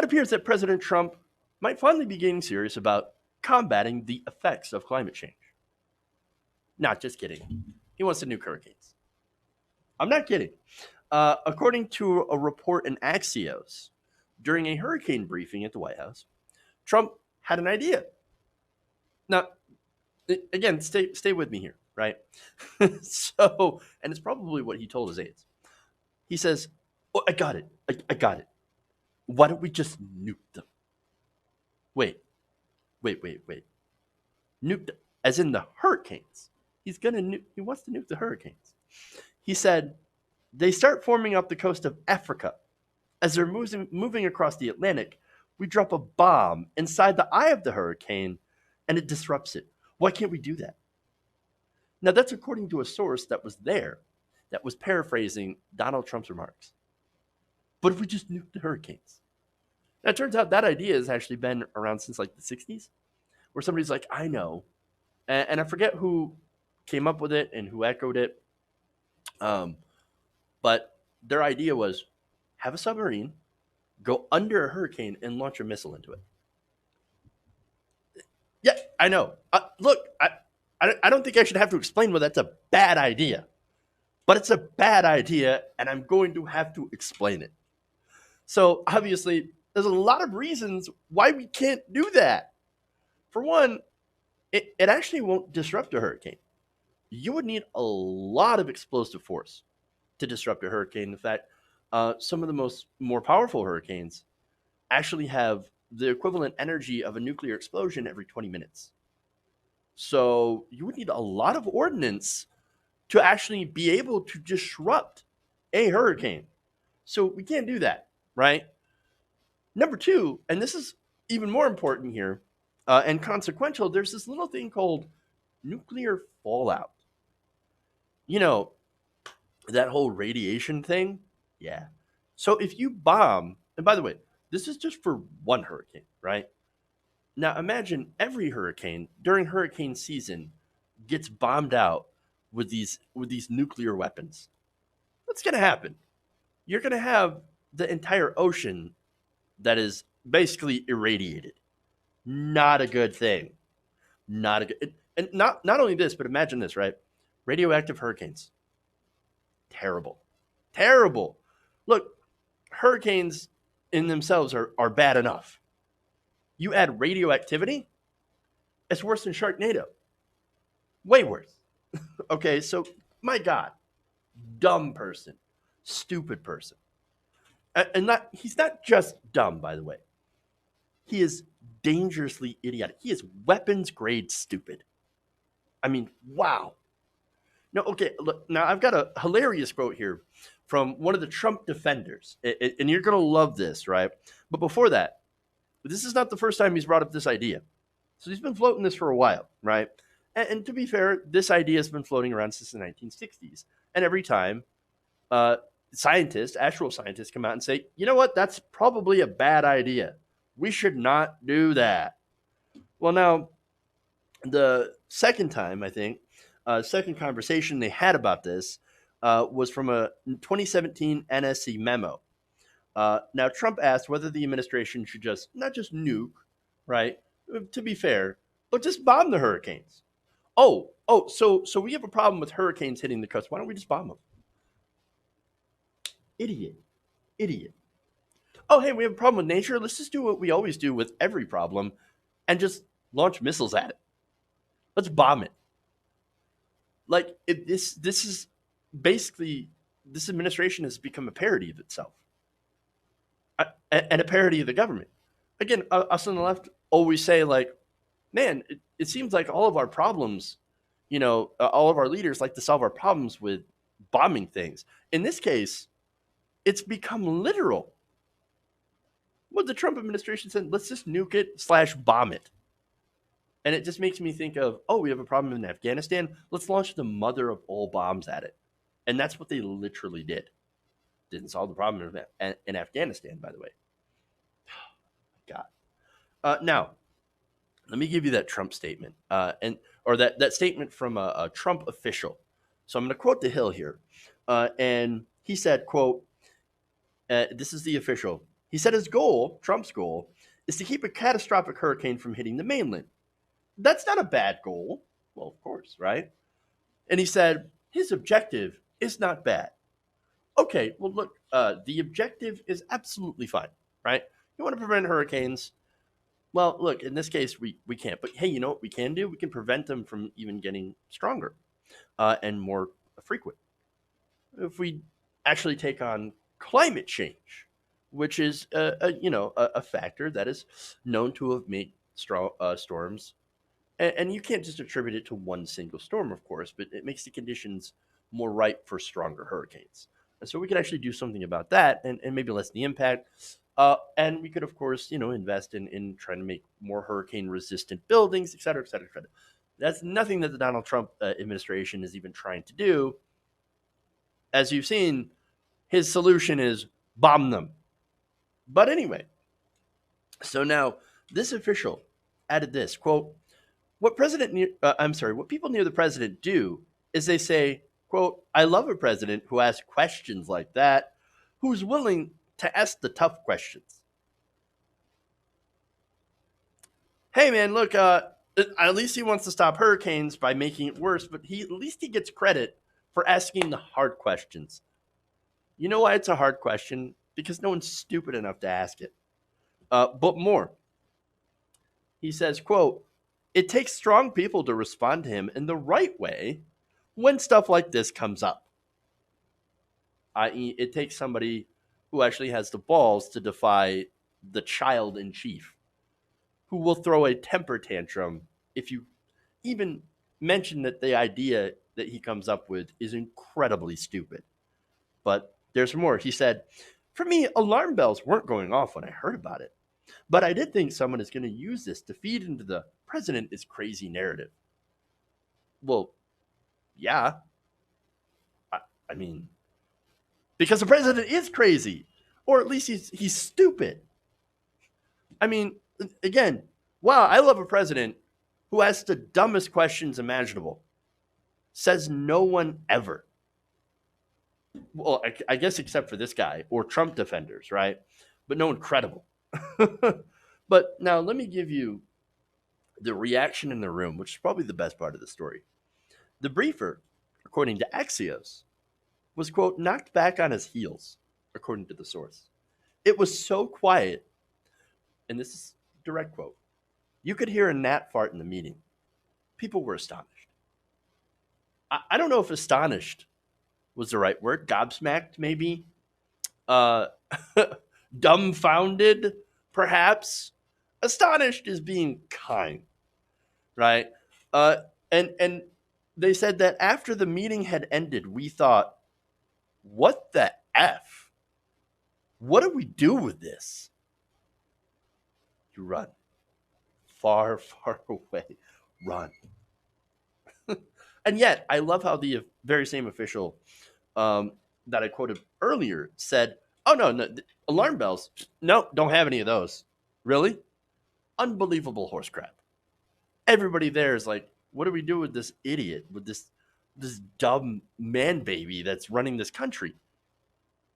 it appears that President Trump might finally be getting serious about combating the effects of climate change. Not just kidding. He wants to nuke hurricanes. I'm not kidding. According to a report in Axios, during a hurricane briefing at the White House, Trump had an idea. Now, again, stay with me here, right? So, and it's probably what he told his aides. He says, "Oh, I got it. I got it. Why don't we just nuke them?" Wait. Nuke them, as in the hurricanes. He's gonna nuke. He wants to nuke the hurricanes. He said they start forming up the coast of Africa. As they're moving across the Atlantic, we drop a bomb inside the eye of the hurricane, and it disrupts it. Why can't we do that? Now, that's according to a source that was there, that was paraphrasing Donald Trump's remarks. But if we just nuke the hurricanes? Now, it turns out that idea has actually been around since like the 60s, where somebody's like, I know. And I forget who came up with it and who echoed it. But their idea was have a submarine, go under a hurricane, and launch a missile into it. Yeah, I know. Look, I don't think I should have to explain why that's a bad idea. But it's a bad idea, and I'm going to have to explain it. So, obviously, there's a lot of reasons why we can't do that. For one, it actually won't disrupt a hurricane. You would need a lot of explosive force to disrupt a hurricane. In fact, some of the more powerful hurricanes actually have the equivalent energy of a nuclear explosion every 20 minutes. So you would need a lot of ordnance to actually be able to disrupt a hurricane. So we can't do that, right? Number two, and this is even more important here and consequential, there's this little thing called nuclear fallout. You know, that whole radiation thing? Yeah. So if you bomb, and by the way, this is just for one hurricane, right? Now imagine every hurricane during hurricane season gets bombed out with these nuclear weapons. What's going to happen? You're going to have the entire ocean that is basically irradiated. Not a good thing. Not a good. And not only this, but imagine this, right? Radioactive hurricanes. Terrible. Terrible. Look, hurricanes in themselves are bad enough. You add radioactivity, it's worse than Sharknado. Way worse. Okay, so my God, dumb person, stupid person. And he's not just dumb, by the way. He is dangerously idiotic. He is weapons grade stupid. I mean, wow. No, okay, look, now I've got a hilarious quote here from one of the Trump defenders. And you're going to love this, right? But before that, this is not the first time he's brought up this idea. So he's been floating this for a while, right? And to be fair, this idea has been floating around since the 1960s. And every time actual scientists come out and say, you know what, that's probably a bad idea. We should not do that. Well, now, the second time, I think, second conversation they had about this was from a 2017 NSC memo. Now, Trump asked whether the administration should not just nuke, right, to be fair, but just bomb the hurricanes. So we have a problem with hurricanes hitting the coast. Why don't we just bomb them? Idiot. Oh, hey, we have a problem with nature. Let's just do what we always do with every problem and just launch missiles at it. Let's bomb it. Like, this is basically, this administration has become a parody of itself. And a parody of the government. Again, us on the left always say, like, man, it seems like all of our problems, all of our leaders like to solve our problems with bombing things. In this case, it's become literal. What the Trump administration said, let's just nuke it / bomb it. And it just makes me think of, we have a problem in Afghanistan. Let's launch the mother of all bombs at it. And that's what they literally did. Didn't solve the problem in Afghanistan, by the way. God. Now, let me give you that Trump statement, or that statement from a Trump official. So I'm going to quote the Hill here. And he said, quote, this is the official. He said his goal, Trump's goal, is to keep a catastrophic hurricane from hitting the mainland. That's not a bad goal. Well, of course, right? And he said his objective is not bad. Okay, well, look, the objective is absolutely fine, right? You want to prevent hurricanes. Well, look, in this case, we can't. But hey, you know what we can do? We can prevent them from even getting stronger and more frequent. If we actually take on climate change, which is a factor that is known to have made storms, and you can't just attribute it to one single storm, of course, but it makes the conditions more ripe for stronger hurricanes. And so we could actually do something about that and maybe lessen the impact. And we could, of course, invest in trying to make more hurricane resistant buildings, et cetera, et cetera, et cetera. That's nothing that the Donald Trump administration is even trying to do. As you've seen, his solution is bomb them. But anyway, so now this official added this quote, what people near the president do is they say, quote, I love a president who asks questions like that, who's willing to ask the tough questions. Hey man, look, at least he wants to stop hurricanes by making it worse, but at least he gets credit for asking the hard questions. You know why it's a hard question? Because no one's stupid enough to ask it. But more. He says, quote, it takes strong people to respond to him in the right way when stuff like this comes up. I.e., it takes somebody who actually has the balls to defy the child in chief, who will throw a temper tantrum if you even mention that the idea that he comes up with is incredibly stupid. But there's more. He said, for me, alarm bells weren't going off when I heard about it. But I did think someone is going to use this to feed into the president is crazy narrative. Well, yeah. I mean, because the president is crazy, or at least he's stupid. I mean, again, wow, I love a president who asks the dumbest questions imaginable. Says no one ever. Well, I guess except for this guy or Trump defenders, right? But no one credible. But now let me give you the reaction in the room, which is probably the best part of the story. The briefer, according to Axios, was, quote, knocked back on his heels, according to the source. It was so quiet, and this is a direct quote, you could hear a gnat fart in the meeting. People were astonished. I don't know if astonished was the right word. Gobsmacked, maybe. Dumbfounded, perhaps. Astonished is being kind, right? And they said that after the meeting had ended, we thought, what the F? What do we do with this? You run. Far, far away. Run. And yet, I love how the very same official that I quoted earlier said, oh, no, alarm bells. No, don't have any of those. Really? Unbelievable horse crap. Everybody there is like, what do we do with this idiot, with this dumb man baby that's running this country?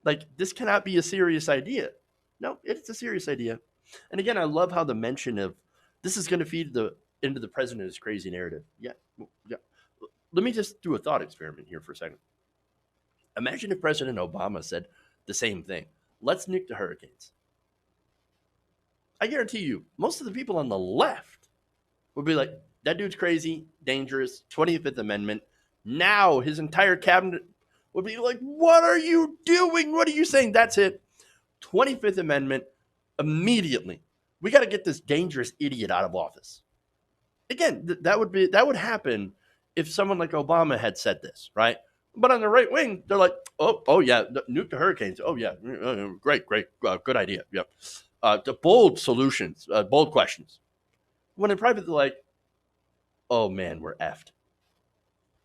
Like, this cannot be a serious idea. No, it's a serious idea. And again, I love how the mention of this is going to feed into the president's crazy narrative. Yeah. Let me just do a thought experiment here for a second. Imagine if President Obama said the same thing. Let's nuke the hurricanes. I guarantee you, most of the people on the left would be like, that dude's crazy, dangerous, 25th Amendment. Now his entire cabinet would be like, what are you doing? What are you saying? That's it. 25th Amendment immediately. We got to get this dangerous idiot out of office. Again, that would happen if someone like Obama had said this, right? But on the right wing, they're like, oh yeah, nuke the hurricanes. Oh yeah, great, good idea. Yep. The bold solutions, bold questions. When in private, they're like, oh man, we're effed.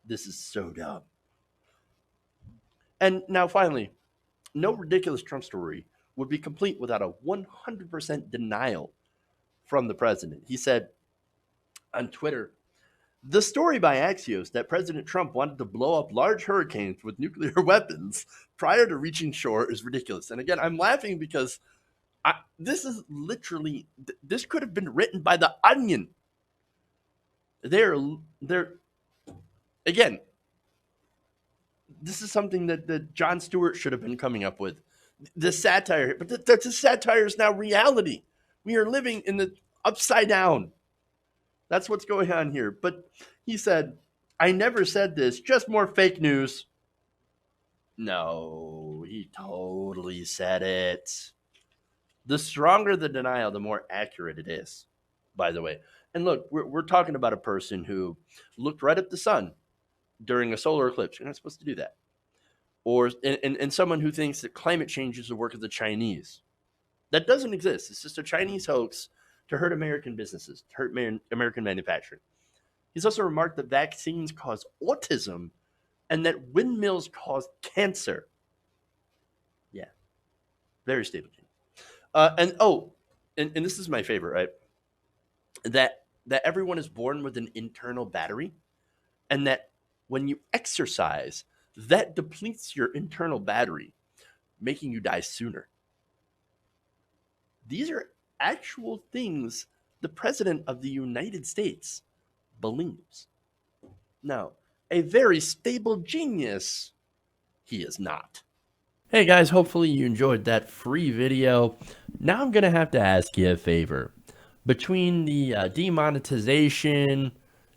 This is so dumb. And now finally, no ridiculous Trump story would be complete without a 100% denial from the president. He said on Twitter, the story by Axios that President Trump wanted to blow up large hurricanes with nuclear weapons prior to reaching shore is ridiculous. And again, I'm laughing because This is literally, this could have been written by the Onion. They're again, this is something that Jon Stewart should have been coming up with. The satire, but the satire is now reality. We are living in the upside down. That's what's going on here. But he said, I never said this, just more fake news. No, he totally said it. The stronger the denial, the more accurate it is, by the way. And look, we're talking about a person who looked right at the sun during a solar eclipse. You're not supposed to do that. Or and someone who thinks that climate change is the work of the Chinese. That doesn't exist. It's just a Chinese hoax to hurt American businesses, to hurt American manufacturing. He's also remarked that vaccines cause autism and that windmills cause cancer. Yeah, very stable. And this is my favorite, right? That everyone is born with an internal battery, and that when you exercise, that depletes your internal battery, making you die sooner. These are actual things the President of the United States believes. Now, a very stable genius, he is not. Hey guys, hopefully you enjoyed that free video. Now I'm going to have to ask you a favor. Between the demonetization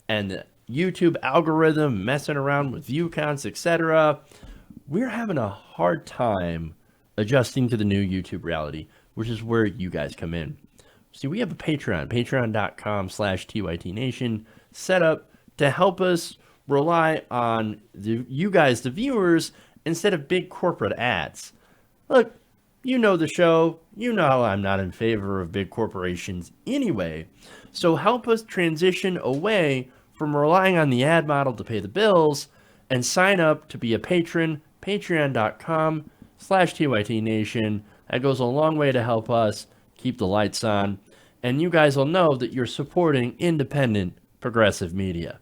and the YouTube algorithm messing around with view counts, etc., we're having a hard time adjusting to the new YouTube reality, which is where you guys come in. See, we have a Patreon, patreon.com/TYTNation, set up to help us rely on you guys, the viewers, instead of big corporate ads. Look, you know the show. You know how I'm not in favor of big corporations anyway. So help us transition away from relying on the ad model to pay the bills and sign up to be a patron, patreon.com/TYTNation. That goes a long way to help us keep the lights on. And you guys will know that you're supporting independent, progressive media.